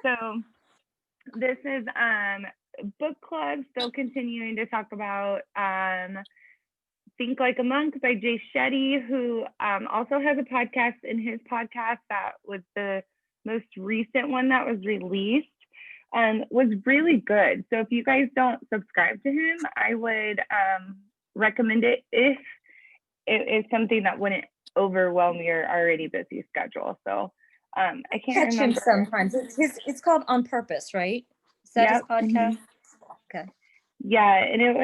So this is book club, still continuing to talk about Think Like a Monk by Jay Shetty, who also has a podcast. In his podcast, that was the most recent one that was released, was really good. So if you guys don't subscribe to him, I would recommend it if it is something that wouldn't overwhelm your already busy schedule. So I can't Catch remember. him sometimes. It's called On Purpose, right? Is that his Yep. podcast? Okay. Yeah, and it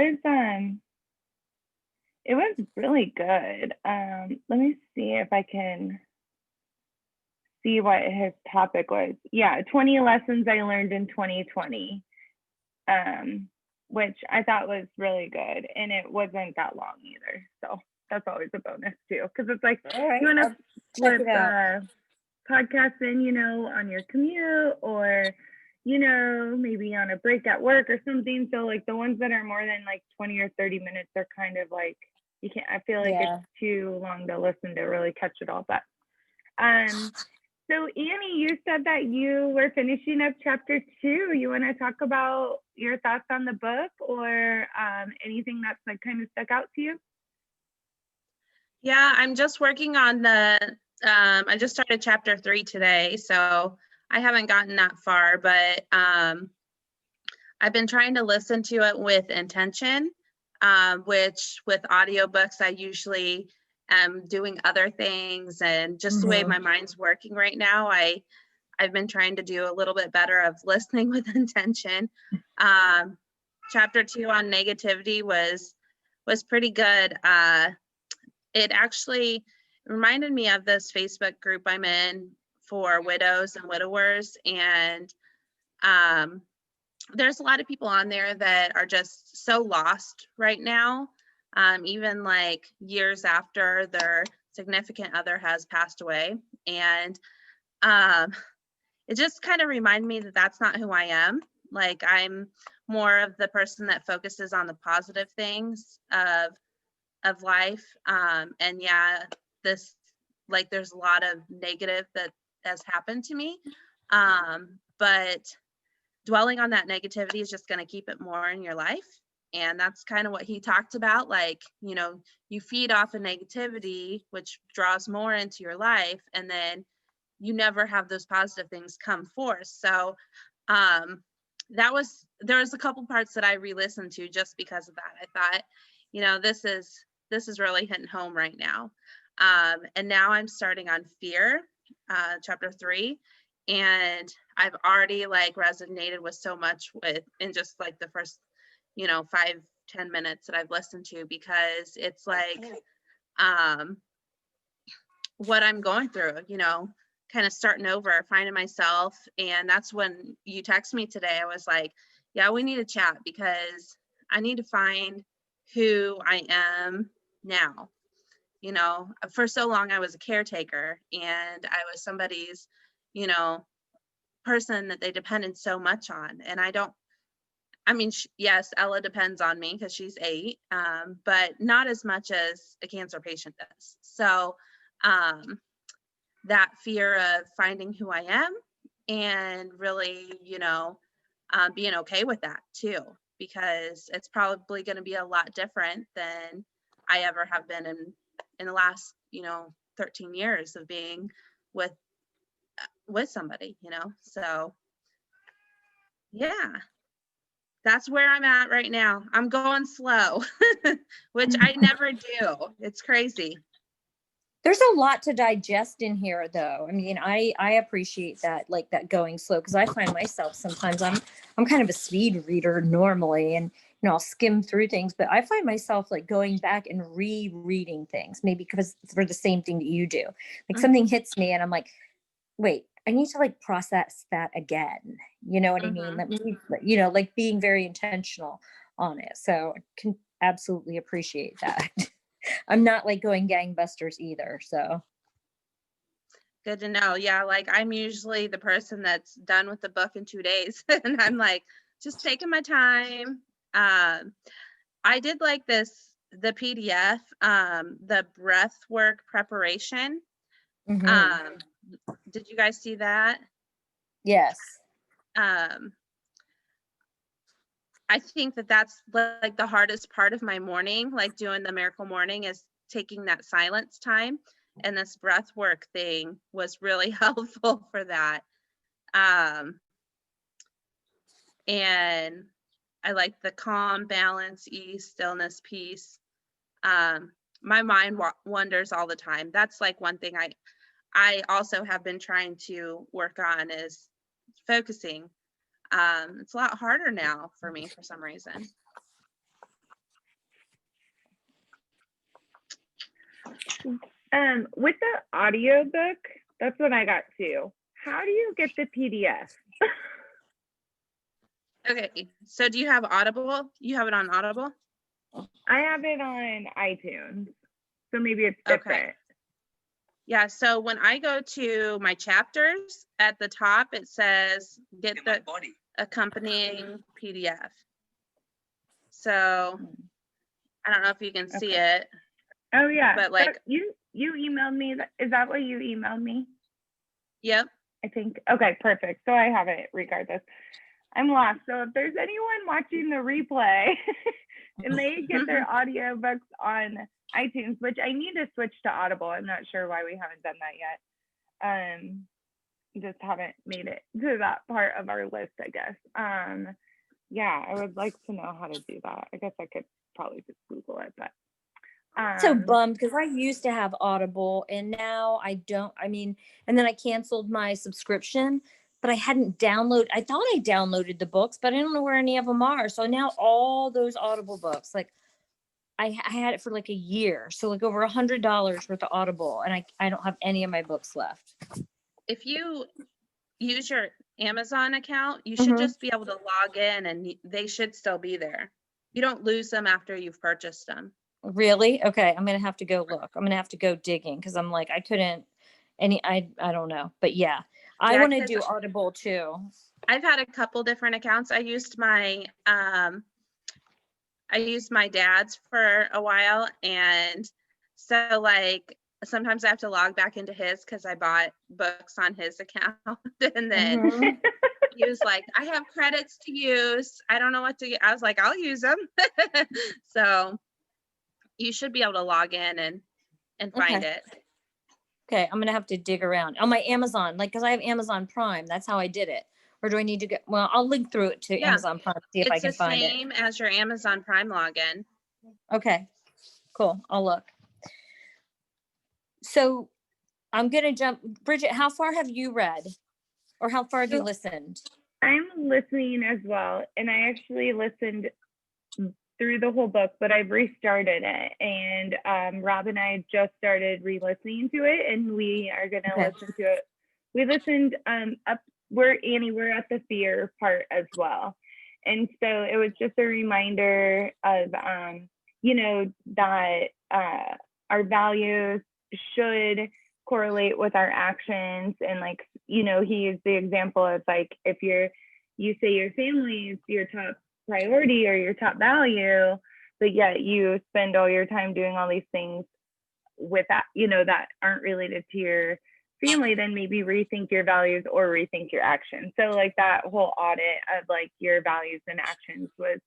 was really good. Let me see if I can see what his topic was. Yeah, 20 lessons I learned in 2020, which I thought was really good, and it wasn't that long either. So that's always a bonus too, because it's like All you want right. to Check flip it out. podcasts in, on your commute or maybe on a break at work or something. So like the ones that are more than like 20 or 30 minutes are kind of like I feel like Yeah. it's too long to listen to really catch it all. But so Annie, you said that you were finishing up chapter 2. You want to talk about your thoughts on the book or anything that's like kind of stuck out to you? Yeah, I'm just working on I just started chapter 3 today, so I haven't gotten that far, but I've been trying to listen to it with intention, which with audiobooks, I usually am doing other things, and just the way my mind's working right now, I've been trying to do a little bit better of listening with intention. Chapter 2 on negativity was pretty good. It actually reminded me of this Facebook group I'm in for widows and widowers, and there's a lot of people on there that are just so lost right now, even like years after their significant other has passed away. And it just kind of reminded me that that's not who I am. Like, I'm more of the person that focuses on the positive things of life. And yeah, there's a lot of negative that has happened to me. But dwelling on that negativity is just going to keep it more in your life. And that's kind of what he talked about. Like, you feed off of negativity, which draws more into your life, and then you never have those positive things come forth. So there was a couple parts that I re-listened to just because of that. I thought, this is really hitting home right now. And now I'm starting on fear, chapter 3. And I've already like resonated with so much in just like the first, 5-10 minutes that I've listened to, because it's like what I'm going through, kind of starting over, finding myself. And that's when you text me today. I was like, yeah, we need to chat, because I need to find who I am now. For so long I was a caretaker, and I was somebody's, person that they depended so much on. And yes, Ella depends on me because she's 8, but not as much as a cancer patient does. So that fear of finding who I am, and really, being okay with that too, because it's probably going to be a lot different than I ever have been in the last, 13 years of being with somebody, so yeah, that's where I'm at right now. I'm going slow, which I never do. It's crazy. There's a lot to digest in here, though. I mean, I appreciate that, like that going slow, because I find myself sometimes I'm kind of a speed reader normally, and I'll skim through things, but I find myself like going back and rereading things, maybe because for the same thing that you do. Like something hits me, and I'm like, wait, I need to like process that again. You know what I mean? Let me, like being very intentional on it. So I can absolutely appreciate that. I'm not like going gangbusters either. So good to know. Yeah, like I'm usually the person that's done with the book in 2 days, and I'm like just taking my time. I did like the PDF, the breath work preparation. Did you guys see that? Yes. I think that that's like the hardest part of my morning, like doing the miracle morning, is taking that silence time. And this breath work thing was really helpful for that. And I like the calm, balance, ease, stillness, peace. My mind wanders all the time. That's like one thing I also have been trying to work on, is focusing. It's a lot harder now for me for some reason. With the audiobook, that's what I got too. How do you get the PDF? Okay, so do you have Audible? You have it on Audible? I have it on iTunes, so maybe it's Okay. different. Yeah, so when I go to my chapters, at the top it says get the accompanying PDF. So I don't know if you can see it. Oh yeah, But like, you emailed me. Is that what you emailed me? yep. I think. Okay, perfect. So I have it regardless. I'm lost. So if there's anyone watching the replay and they get their audiobooks on iTunes, which I need to switch to Audible. I'm not sure why we haven't done that yet. Just haven't made it to that part of our list, I guess. Yeah, I would like to know how to do that. I guess I could probably just Google it, but So bummed because I used to have Audible and now I don't. I mean, and then I canceled my subscription, but I hadn't downloaded. I thought I downloaded the books, but I don't know where any of them are. So now all those Audible books, like I had it for like a year, so like over $100 worth of Audible, and I don't have any of my books left. If you use your Amazon account, you should Mhm. just be able to log in and they should still be there. You don't lose them after you've purchased them. Really? Okay, I'm gonna have to go look. I'm gonna have to go digging because I'm like I couldn't I don't know, but yeah, I Yeah, want to 'cause do Audible too. I've had a couple different accounts. I used my dad's for a while, and so like sometimes I have to log back into his because I bought books on his account, and then Mhm. he was like, I have credits to use. I don't know what to get. I was like, I'll use them. So you should be able to log in and find Okay. it. Okay, I'm gonna have to dig around on my Amazon, like because I have Amazon Prime. That's how I did it. Or do I need to get? Well, I'll link through it to Yeah. Amazon Prime, see if I It's can the find it. same as your Amazon Prime login. Okay, cool. I'll look. So I'm gonna jump. Bridget, how far have you read, or how far have you So- listened? I'm listening as well, and I actually listened through the whole book, but I've restarted it. And Rob and I just started re-listening to it, and we are gonna Okay. listen to it. We listened up. We're at the fear part as well, and so it was just a reminder of that our values should correlate with our actions, and like he used the example of like if you say your family is your top priority or your top value, but yet you spend all your time doing all these things with that that aren't related to your family, then maybe rethink your values or rethink your actions. So like that whole audit of like your values and actions was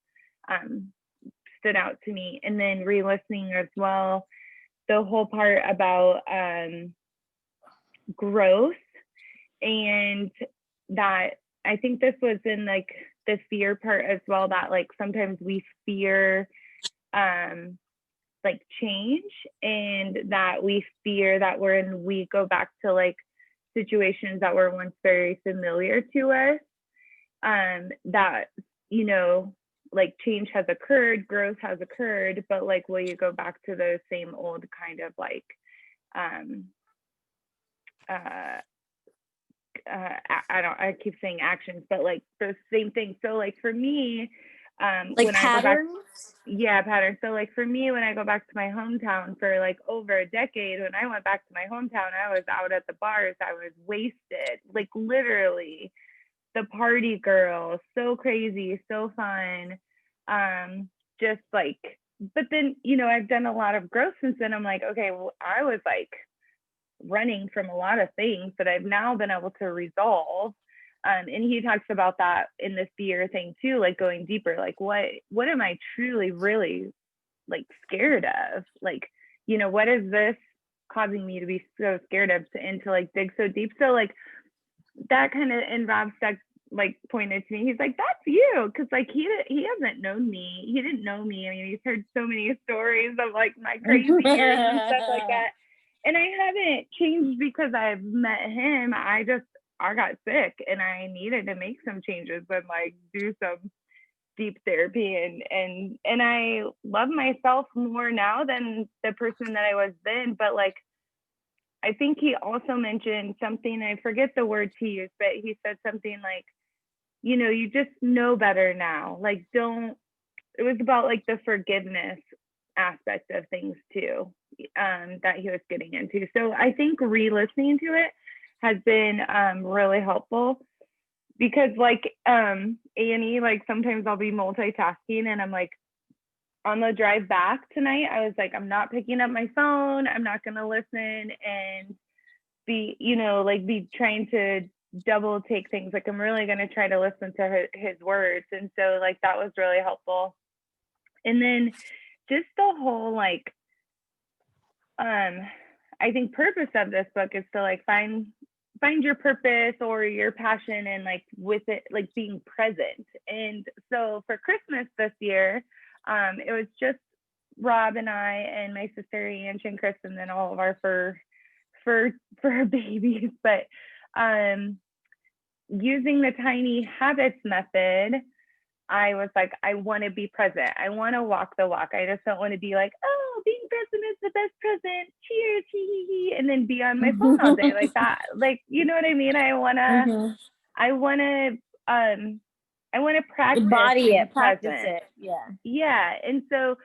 stood out to me. And then re-listening as well, the whole part about growth, and that I think this was in like the fear part as well, that like sometimes we fear like change, and that we fear that when we go back to like situations that were once very familiar to us, that like change has occurred, growth has occurred, but like will you go back to those same old kind of like I keep saying actions, but like the same thing. So like for me, Like when I go back, patterns? patterns. So like for me, when I go back to my hometown for like over a decade, when I went back to my hometown, I was out at the bars, I was wasted, like literally the party girl, so crazy, so fun. Just like, but then, I've done a lot of growth since then. I'm like, okay, well, I was like running from a lot of things that I've now been able to resolve. And he talks about that in this fear thing too, like going deeper, like what am I truly really like scared of? Like, you know, what is this causing me to be so scared of, and to like dig so deep? So like that kind of, and Rob Stuck like pointed to me, he's like, that's you, because like he hasn't known me, he didn't know me. I mean, he's heard so many stories of like my crazy years and stuff like that, and I haven't changed because I've met him. I got sick and I needed to make some changes and like do some deep therapy, and I love myself more now than the person that I was then. But like I think he also mentioned something, I forget the words he used, but he said something like, you know, you just know better now. Like it was about like the forgiveness aspect of things too, that he was getting into. So I think re-listening to it has been really helpful, because like A&E, like sometimes I'll be multitasking and I'm like, on the drive back tonight, I was like, I'm not picking up my phone, I'm not going to listen and be, you know, like be trying to double take things. Like I'm really going to try to listen to his words. And so like that was really helpful. And then just the whole like I think purpose of this book is to like find your purpose or your passion, and like with it, like being present. And so for Christmas this year, it was just Rob and I and my sister Ange and Chris, and then all of our fur babies. But using the tiny habits method, I was like, I want to be present. I want to walk the walk. I just don't want to be like, oh, being present is the best present. Cheers, hee hee hee, and then be on my phone all day like that. Like, you know what I mean? I wanna practice Embody being it, practice present. it. Yeah. Yeah. And so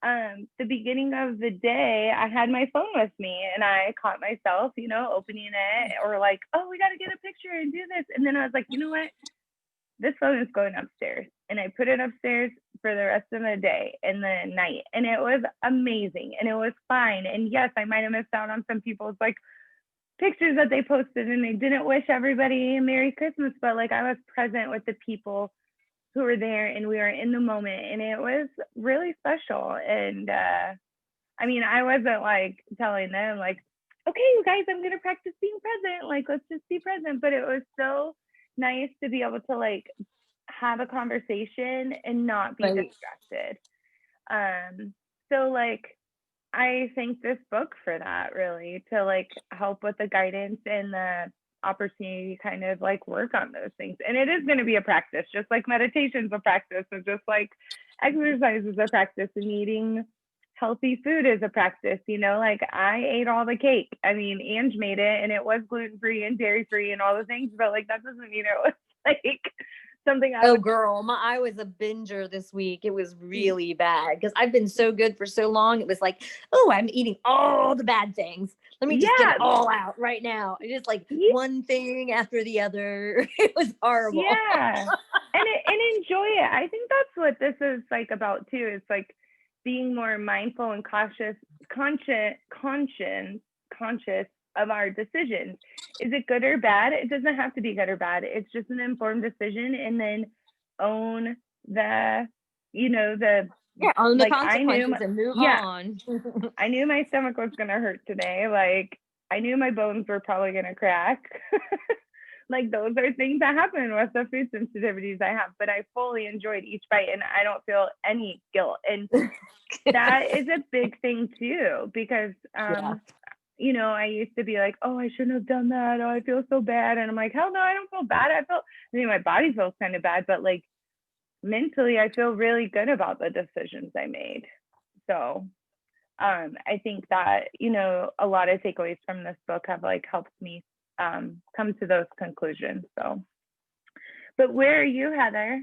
the beginning of the day, I had my phone with me and I caught myself, you know, opening it, or like, oh, we got to get a picture and do this. And then I was like, you know what? This phone is going upstairs. And I put it upstairs for the rest of the day and the night. And it was amazing and it was fine. And yes, I might have missed out on some people's like pictures that they posted and they didn't wish everybody a Merry Christmas, but like I was present with the people who were there and we were in the moment, and it was really special. And I mean, I wasn't like telling them like, okay, you guys, I'm going to practice being present. Like, let's just be present. But it was so nice to be able to like have a conversation and not be distracted. So like, I thank this book for that, really, to like help with the guidance and the opportunity to kind of like work on those things. And it is going to be a practice, just like meditation's a practice, and just like exercise is a practice, and eating healthy food is a practice. You know, like I ate all the cake. I mean, Ange made it and it was gluten-free and dairy-free and all the things, but like that doesn't mean it was like something I was a binger this week. It was really bad because I've been so good for so long. It was like, oh, I'm eating all the bad things. Let me just get it all out right now. It is like one thing after the other. It was horrible. Yeah. and enjoy it. I think that's what this is like about too. It's like being more mindful and conscious of our decisions. Is it good or bad? It doesn't have to be good or bad. It's just an informed decision, and then own the, you know, own the like, consequences and move on. I knew my stomach was gonna hurt today. Like I knew my bones were probably gonna crack. Like those are things that happen with the food sensitivities I have, but I fully enjoyed each bite and I don't feel any guilt. And that is a big thing too, because you know, I used to be like, oh, I shouldn't have done that. Oh, I feel so bad. And I'm like, hell no, I don't feel bad. I mean, my body feels kind of bad, but like mentally, I feel really good about the decisions I made. So I think that, you know, a lot of takeaways from this book have like helped me come to those conclusions. So, but where are you, Heather?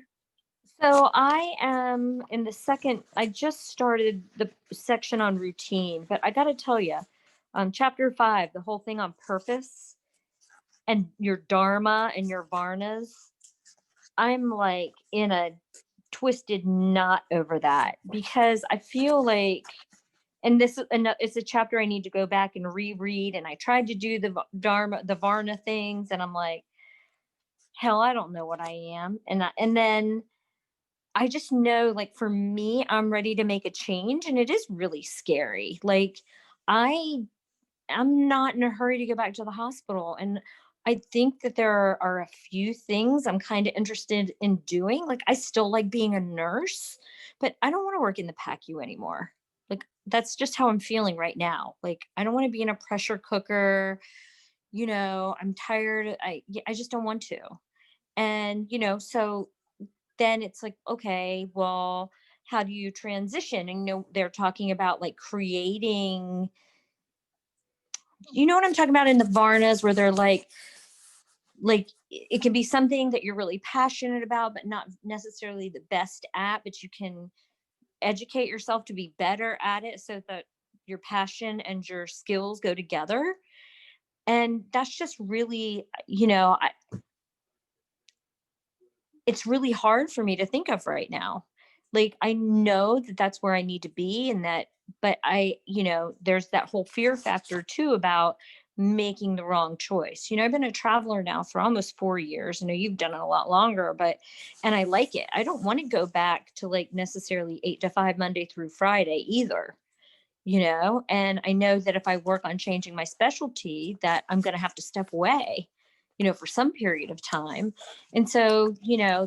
So I am in the second, I just started the section on routine, but I got to tell you, chapter 5, the whole thing on purpose and your dharma and your varnas, I'm like in a twisted knot over that, because I feel like, and it's a chapter I need to go back and reread. And I tried to do the dharma, the varna things, and I'm like, hell, I don't know what I am. And then I just know, like, for me, I'm ready to make a change, and it is really scary. Like, I I'm not in a hurry to go back to the hospital. And I think that there are a few things I'm kind of interested in doing. Like, I still like being a nurse, but I don't want to work in the PACU anymore. Like, that's just how I'm feeling right now. Like, I don't want to be in a pressure cooker. I'm tired. I just don't want to. And, so then it's like, okay, well, how do you transition? And, they're talking about like creating, what I'm talking about in the Varnas, where they're like it can be something that you're really passionate about, but not necessarily the best at, but you can educate yourself to be better at it so that your passion and your skills go together. And that's just really, it's really hard for me to think of right now. Like, I know that that's where I need to be, and that, but there's that whole fear factor too about making the wrong choice. I've been a traveler now for almost 4 years. I know you've done it a lot longer, and I like it. I don't want to go back to like necessarily 8 to 5 Monday through Friday either. And I know that if I work on changing my specialty, that I'm going to have to step away, for some period of time. And so,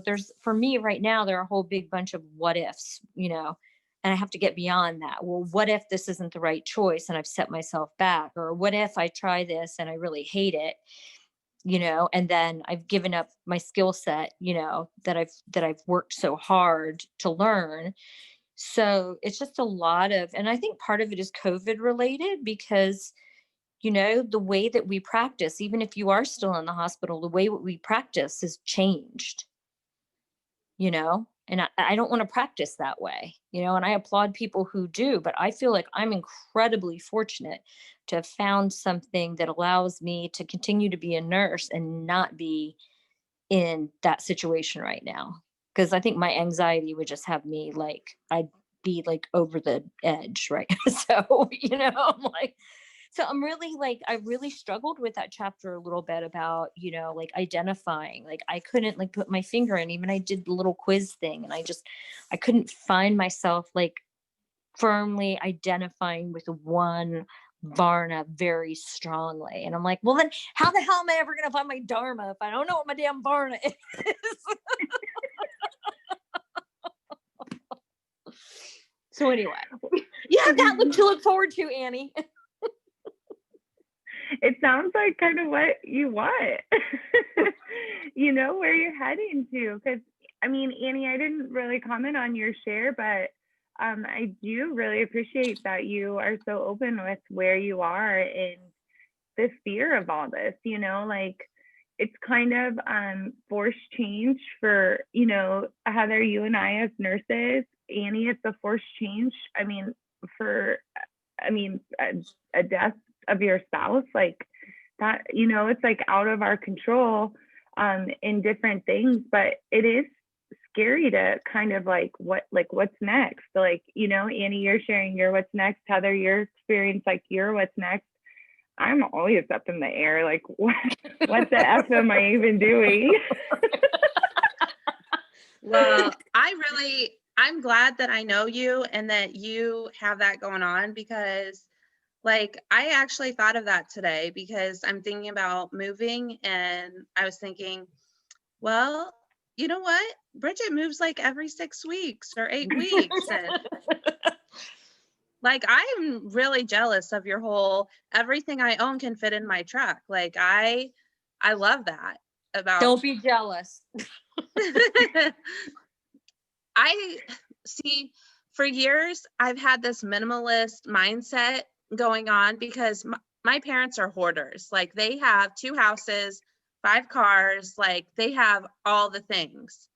there's, for me right now, there are a whole big bunch of what ifs, and I have to get beyond that. Well, what if this isn't the right choice and I've set myself back? Or what if I try this and I really hate it? And then I've given up my skill set, that I've worked so hard to learn. So it's just a lot of, and I think part of it is COVID related, because, the way that we practice, even if you are still in the hospital, the way we practice has changed, and I don't want to practice that way, and I applaud people who do, but I feel like I'm incredibly fortunate to have found something that allows me to continue to be a nurse and not be in that situation right now. Because I think my anxiety would just have me like, I'd be like over the edge, right? So, I'm like, so I'm really like, I really struggled with that chapter a little bit about, like identifying, like I couldn't like put my finger in, even I did the little quiz thing, and I couldn't find myself like firmly identifying with one Varna very strongly. And I'm like, well, then how the hell am I ever going to find my Dharma if I don't know what my damn Varna is? So anyway, you have that to look forward to, Annie. It sounds like kind of what you want. You know where you're heading to. Because, I mean, Annie, I didn't really comment on your share, but I do really appreciate that you are so open with where you are in the fear of all this. Like, it's kind of forced change for, Heather, you and I as nurses. Annie, it's a forced change. I mean, a death of your spouse, like that, it's like out of our control in different things, but it is scary to kind of like what's next. Like, Annie, you're sharing your what's next. Heather, your experience, like your what's next. I'm always up in the air, like what the F am I even doing? Well, I'm glad that I know you and that you have that going on, because like I actually thought of that today, because I'm thinking about moving, and I was thinking, well, you know what? Bridget moves like every 6 weeks or 8 weeks. And like, I'm really jealous of your whole, everything I own can fit in my truck. Like I love that about. Don't be jealous. I see, for years, I've had this minimalist mindset going on, because my parents are hoarders. Like, they have 2 houses, 5 cars, like they have all the things.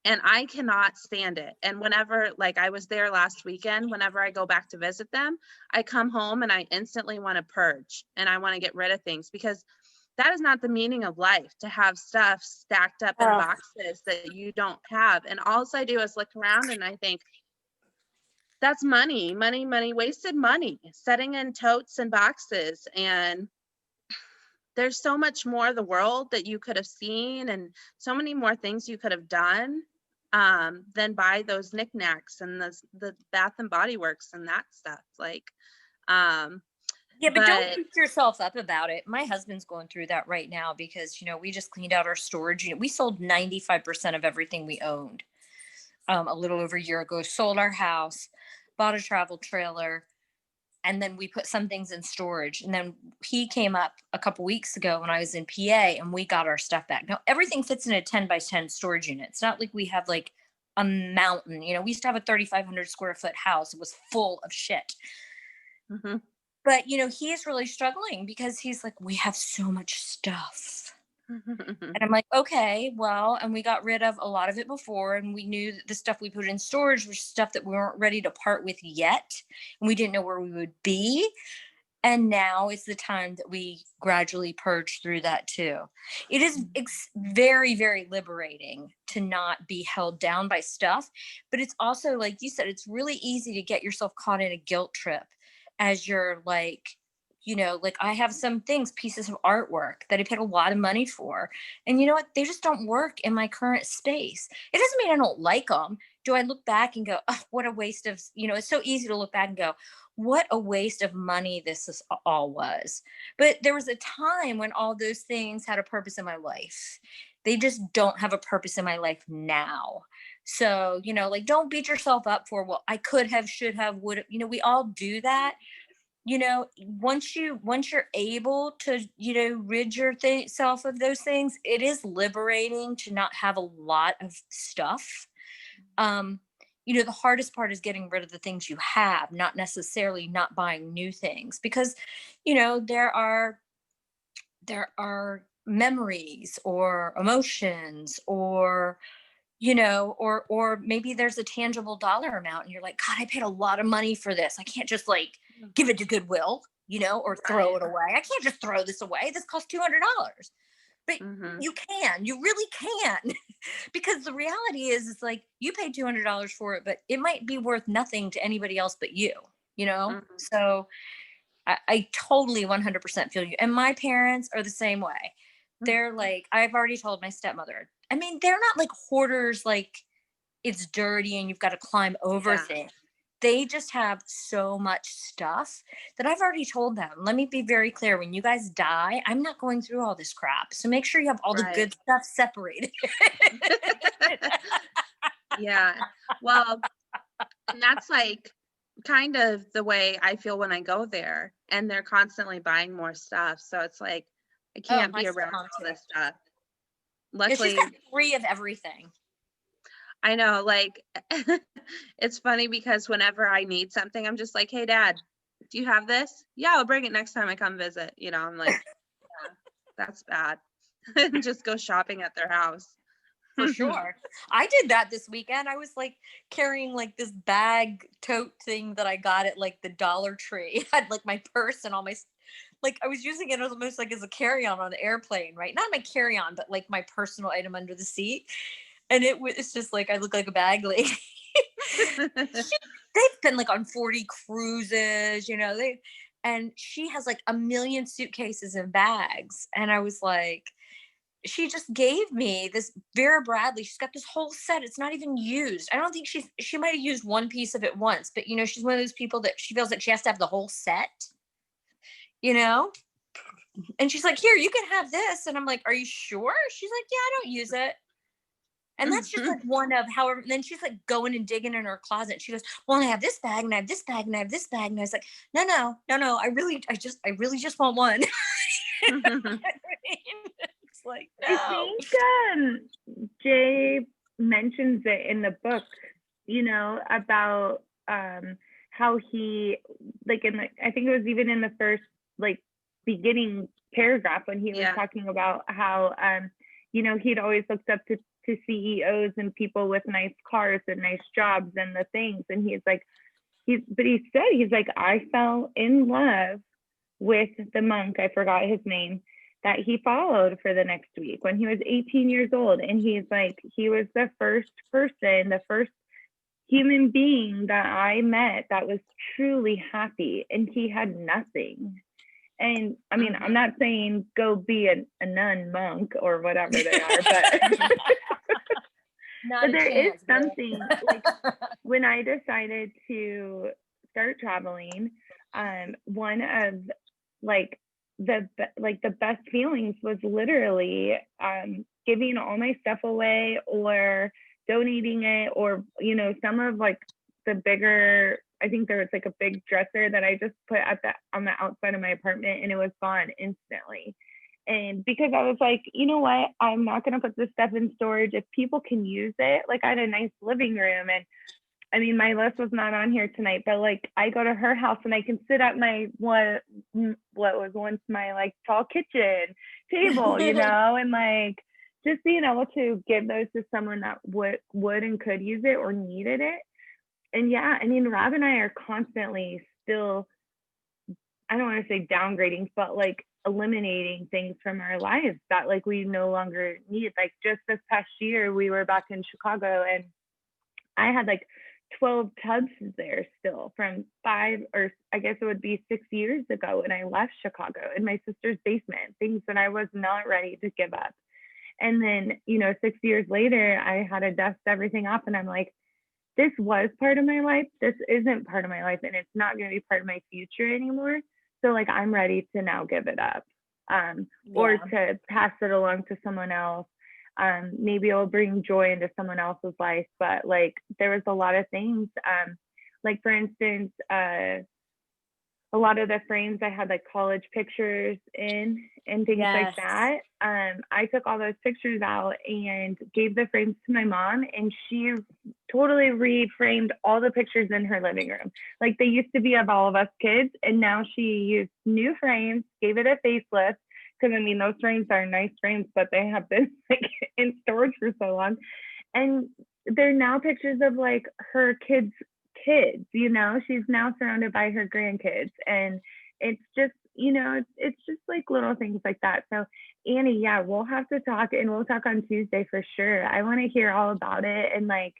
And I cannot stand it. And whenever, like I was there last weekend, whenever I go back to visit them, I come home and I instantly want to purge and I want to get rid of things, because that is not the meaning of life, to have stuff stacked up in boxes that you don't have. And all I do is look around and I think, that's money, wasted money, setting in totes and boxes. And there's so much more of the world that you could have seen, and so many more things you could have done, than buy those knickknacks and the Bath and Body Works and that stuff. Like, Yeah, but don't but beat yourself up about it. My husband's going through that right now because, we just cleaned out our storage unit. We sold 95% of everything we owned a little over a year ago, sold our house, bought a travel trailer, and then we put some things in storage. And then he came up a couple weeks ago when I was in PA and we got our stuff back. Now everything fits in a 10 by 10 storage unit. It's not like we have like a mountain. We used to have a 3,500 square foot house. It was full of shit. mhm. But he is really struggling because he's like, we have so much stuff. And I'm like, okay, well, and we got rid of a lot of it before, and we knew that the stuff we put in storage was stuff that we weren't ready to part with yet, and we didn't know where we would be. And now is the time that we gradually purge through that too. It is very, very liberating to not be held down by stuff, but it's also, like you said, it's really easy to get yourself caught in a guilt trip as you're like, like I have some things, pieces of artwork that I paid a lot of money for. And you know what? They just don't work in my current space. It doesn't mean I don't like them. Do I look back and go, oh, what a waste of, it's so easy to look back and go, what a waste of money all was. But there was a time when all those things had a purpose in my life. They just don't have a purpose in my life now. So, like, don't beat yourself up for, well, I could have, should have, would have, we all do that. Once you're able to, rid yourself of those things, it is liberating to not have a lot of stuff. The hardest part is getting rid of the things you have, not necessarily not buying new things, because, there are memories or emotions or, or maybe there's a tangible dollar amount and you're like, God, I paid a lot of money for this. I can't just like give it to Goodwill, or throw it away. I can't just throw this away. This costs $200. But you really can. Because the reality is, it's like you paid $200 for it, but it might be worth nothing to anybody else but you, So I totally 100% feel you. And my parents are the same way. They're like, I've already told my stepmother, I mean, they're not like hoarders, like it's dirty and you've got to climb over things. They just have so much stuff that I've already told them, let me be very clear. When you guys die, I'm not going through all this crap. So make sure you have all the good stuff separated. Yeah. Well, and that's like kind of the way I feel when I go there, and they're constantly buying more stuff. So it's like, I can't be around all this stuff. Luckily, she's got 3 of everything. I know, like, it's funny because whenever I need something, I'm just like, hey, Dad, do you have this? Yeah, I'll bring it next time I come visit. I'm like, yeah, that's bad. And just go shopping at their house. For sure. I did that this weekend. I was like carrying like this bag tote thing that I got at like the Dollar Tree. I had like my purse and all my, like I was using it almost like as a carry-on on the airplane, right? Not my carry-on, but like my personal item under the seat. And it's just like, I look like a bag lady. They've been like on 40 cruises, and she has like a million suitcases and bags. And I was like, she just gave me this Vera Bradley. She's got this whole set. It's not even used. I don't think she might have used one piece of it once, but she's one of those people that she feels like she has to have the whole set, and she's like, here, you can have this. And I'm like, are you sure? She's like, yeah, I don't use it. And that's just like one of however, and then she's like going and digging in her closet. She goes, well, I have this bag and I have this bag and I have this bag. And I was like, no. I really just want one. It's like, no. I think Jay mentions it in the book, about how he, like I think it was even in the first like beginning paragraph when he was talking about how he'd always looked up to CEOs and people with nice cars and nice jobs and the things. And he's like, he's like, I fell in love with the monk, I forgot his name, that he followed for the next week when he was 18 years old. And he's like, he was the first person, the first human being that I met that was truly happy, and he had nothing. And I mean, I'm not saying go be a nun, monk, or whatever they are, Not but a there is chance, man. something like when I decided to start traveling, one of like the best feelings was literally giving all my stuff away or donating it, or some of like the bigger, I think there was like a big dresser that I just put on the outside of my apartment, and it was gone instantly. And because I was like, you know what, I'm not going to put this stuff in storage if people can use it. Like, I had a nice living room, and I mean, my list was not on here tonight, but like I go to her house and I can sit at my what was once my like tall kitchen table, and like just being able to give those to someone that would and could use it or needed it. And yeah, I mean, Rob and I are constantly still, I don't want to say downgrading, but like eliminating things from our lives that like we no longer need. Like just this past year, we were back in Chicago, and I had like 12 tubs there still from 5, or I guess it would be 6 years ago when I left Chicago, in my sister's basement, things that I was not ready to give up. And then, 6 years later, I had to dust everything off, and I'm like, this was part of my life. This isn't part of my life, and it's not going to be part of my future anymore. So like, I'm ready to now give it up, or to pass it along to someone else. Maybe it'll bring joy into someone else's life. But like, there was a lot of things, like for instance, a lot of the frames I had like college pictures in and things like that. I took all those pictures out and gave the frames to my mom, and she totally reframed all the pictures in her living room. Like, they used to be of all of us kids, and now she used new frames, gave it a facelift. Because I mean, those frames are nice frames, but they have been like in storage for so long, and they're now pictures of like her kids. She's now surrounded by her grandkids, and it's just, it's just like little things like that. So Annie, yeah, we'll have to talk, and we'll talk on Tuesday for sure. I want to hear all about it. And like,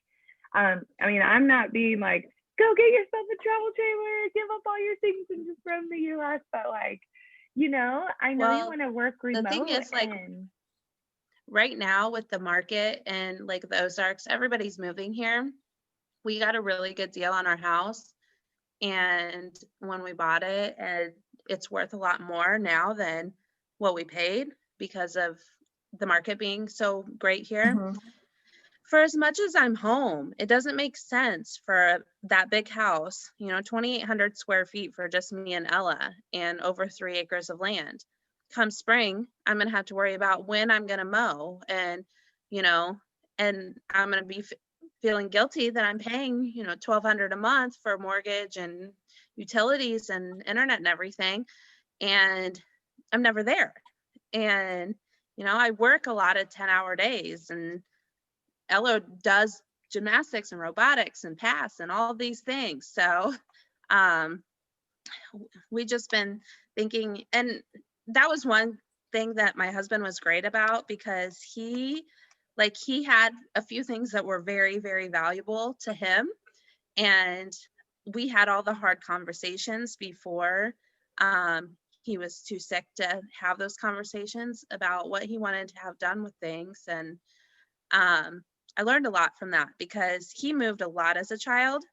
I mean, I'm not being like, go get yourself a travel trailer, give up all your things and just roam the US, but like, I know you want to work remote. The thing is, like, right now with the market and like the Ozarks, everybody's moving here. We got a really good deal on our house, and when we bought it, and it's worth a lot more now than what we paid because of the market being so great here. For as much as I'm home, it doesn't make sense for that big house, 2,800 square feet for just me and Ella, and over 3 acres of land. Come spring, I'm going to have to worry about when I'm going to mow, and and I'm going to be feeling guilty that I'm paying, $1,200 a month for mortgage and utilities and internet and everything. And I'm never there. And, I work a lot of 10-hour days, and Ella does gymnastics and robotics and PASS and all these things. So, we just been thinking, and that was one thing that my husband was great about, because he had a few things that were very, very valuable to him. And we had all the hard conversations before he was too sick to have those conversations about what he wanted to have done with things. And I learned a lot from that, because he moved a lot as a child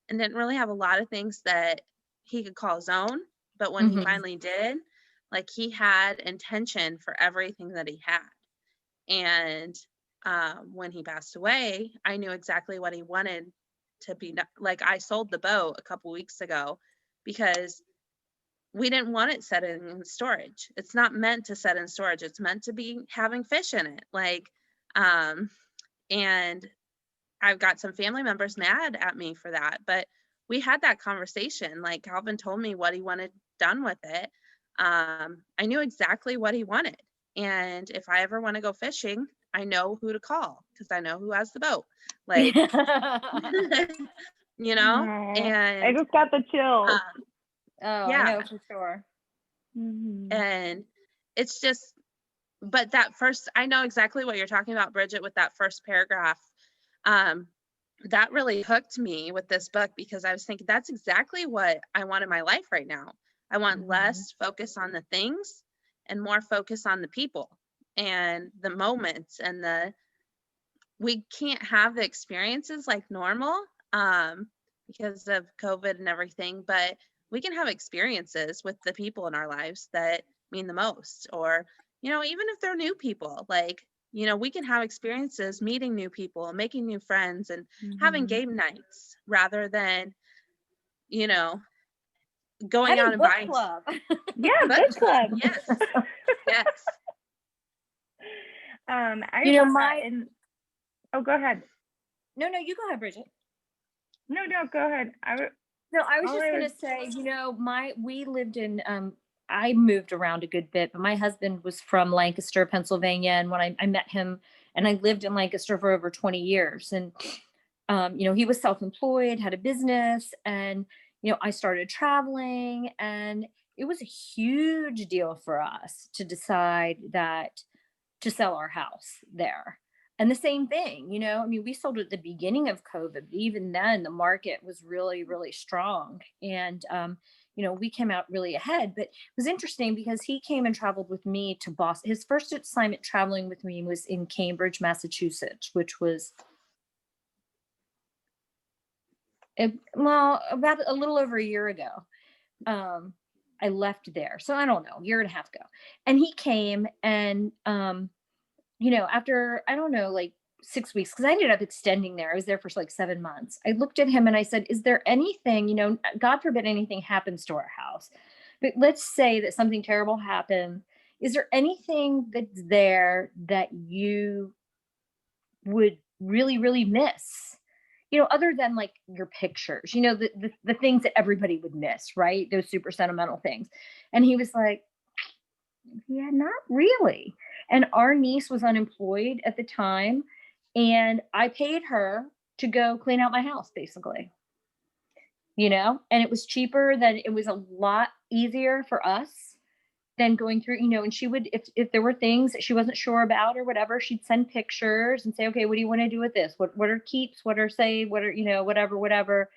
and didn't really have a lot of things that he could call his own. But when he finally did, like, he had intention for everything that he had. And when he passed away, I knew exactly what he wanted to be. Like, I sold the boat a couple weeks ago because we didn't want it setting in storage. It's not meant to set in storage. It's meant to be having fish in it. Like, and I've got some family members mad at me for that, but we had that conversation. Like, Calvin told me what he wanted done with it. I knew exactly what he wanted. And if I ever want to go fishing, I know who to call, because I know who has the boat. Like, and I just got the chills. I know for sure. And it's just, but that first, I know exactly what you're talking about, Bridget, with that first paragraph. That really hooked me with this book, because I was thinking that's exactly what I want in my life right now. I want Mhm. less focus on the things and more focus on the people and the moments and we can't have the experiences like normal because of COVID and everything, but we can have experiences with the people in our lives that mean the most. Or, even if they're new people, like, we can have experiences meeting new people, making new friends, and having Mhm. game nights rather than, you know, going out Having and book buying. club. Yeah, But book club. yes, yes. I You know, love that. my And oh, go ahead. no, you go ahead, Bridget. No, go ahead. No, I was All just I gonna was. say, we lived in I moved around a good bit, but my husband was from Lancaster, Pennsylvania. And when I met him, and I lived in Lancaster for over 20 years. And he was self-employed, had a business, and I started traveling, and it was a huge deal for us to decide that to sell our house there. And the same thing, I mean, we sold at the beginning of COVID, but even then the market was really, really strong. And, we came out really ahead. But it was interesting because he came and traveled with me to Boston. His first assignment traveling with me was in Cambridge, Massachusetts, which was, well, about a little over a year ago. I left there. So I don't know, a year and a half ago. And he came and, after, I don't know, like 6 weeks, because I ended up extending there. I was there for like 7 months. I looked at him and I said, is there anything, God forbid anything happens to our house, but let's say that something terrible happened. Is there anything that's there that you would really, really miss? Other than like your pictures, the things that everybody would miss, right? Those super sentimental things. And he was like, yeah, not really. And our niece was unemployed at the time, and I paid her to go clean out my house, basically. And it was cheaper, than it was a lot easier for us than going through, and she would, if there were things that she wasn't sure about or whatever, she'd send pictures and say, okay, what do you want to do with this? What are keeps? What are say? What are, whatever, whatever.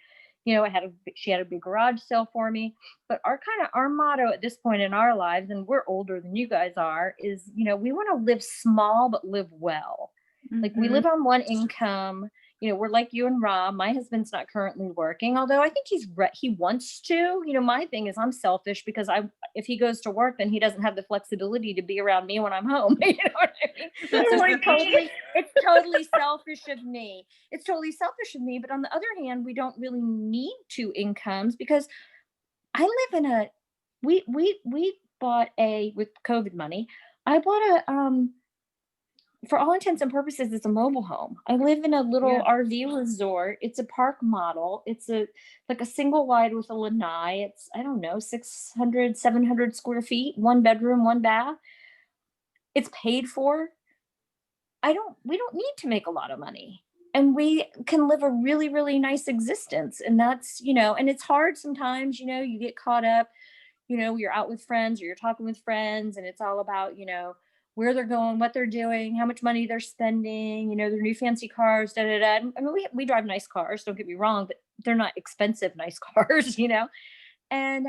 She had a big garage sale for me. But our motto at this point in our lives, and we're older than you guys are, is, we want to live small but live well. Like, we Mhm. live on one income. We're like you and Rob. My husband's not currently working, although I think he wants to. My thing is I'm selfish because if he goes to work, then he doesn't have the flexibility to be around me when I'm home. You know what I mean? So Like it's totally selfish of me. It's totally selfish of me. But on the other hand, we don't really need two incomes because I live in we bought with COVID money. I bought for all intents and purposes, it's a mobile home. I live in a little yeah. RV resort. It's a park model. It's like a single wide with a lanai. It's, I don't know, 600, 700 square feet, one bedroom, one bath. It's paid for. We don't need to make a lot of money. And we can live a really, really nice existence. And that's, and it's hard sometimes, you get caught up, you're out with friends or you're talking with friends, and it's all about, where they're going, what they're doing, how much money they're spending, their new fancy cars, da da da. I mean, we drive nice cars, don't get me wrong, but they're not expensive, nice cars, And